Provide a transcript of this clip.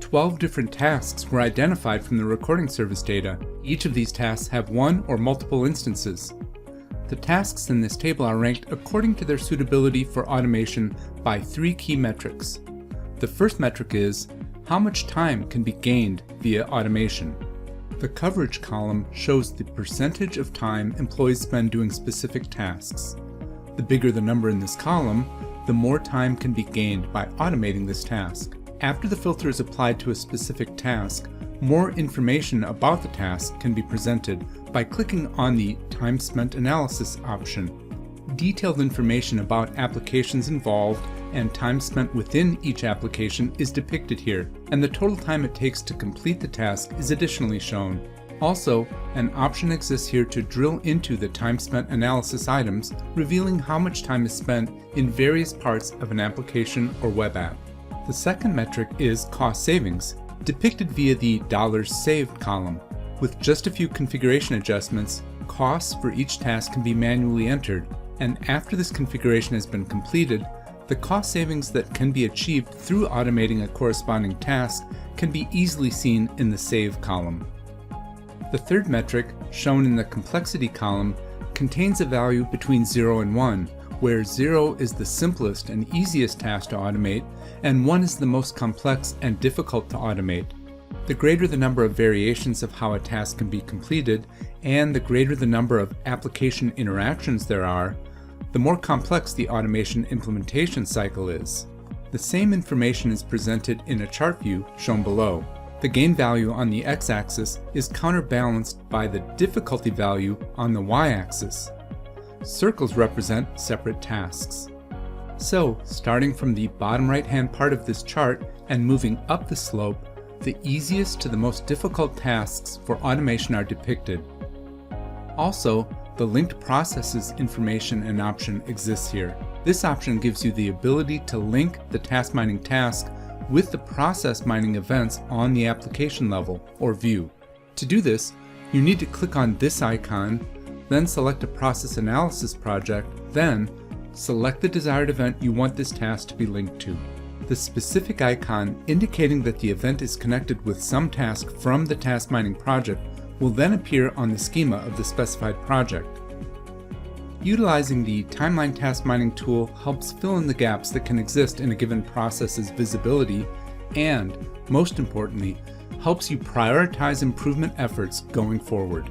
12 different tasks were identified from the recording service data. Each of these tasks have one or multiple instances. The tasks in this table are ranked according to their suitability for automation by 3 key metrics. The first metric is how much time can be gained via automation. The coverage column shows the percentage of time employees spend doing specific tasks. The bigger the number in this column, the more time can be gained by automating this task. After the filter is applied to a specific task, more information about the task can be presented by clicking on the Time Spent Analysis option. Detailed information about applications involved and time spent within each application is depicted here, and the total time it takes to complete the task is additionally shown. Also, an option exists here to drill into the time spent analysis items, revealing how much time is spent in various parts of an application or web app. The second metric is cost savings, depicted via the dollars saved column. With just a few configuration adjustments, costs for each task can be manually entered, and after this configuration has been completed, the cost savings that can be achieved through automating a corresponding task can be easily seen in the Save column. The third metric, shown in the Complexity column, contains a value between 0 and 1, where 0 is the simplest and easiest task to automate, and 1 is the most complex and difficult to automate. The greater the number of variations of how a task can be completed, and the greater the number of application interactions there are, the more complex the automation implementation cycle is. The same information is presented in a chart view shown below. The gain value on the x-axis is counterbalanced by the difficulty value on the y-axis. Circles represent separate tasks. So, starting from the bottom right-hand part of this chart and moving up the slope, the easiest to the most difficult tasks for automation are depicted. Also, the linked processes information and option exists here. This option gives you the ability to link the task mining task with the process mining events on the application level or view. To do this, you need to click on this icon, then select a process analysis project, then select the desired event you want this task to be linked to. The specific icon indicating that the event is connected with some task from the task mining project will then appear on the schema of the specified project. Utilizing the Timeline Task Mining tool helps fill in the gaps that can exist in a given process's visibility and, most importantly, helps you prioritize improvement efforts going forward.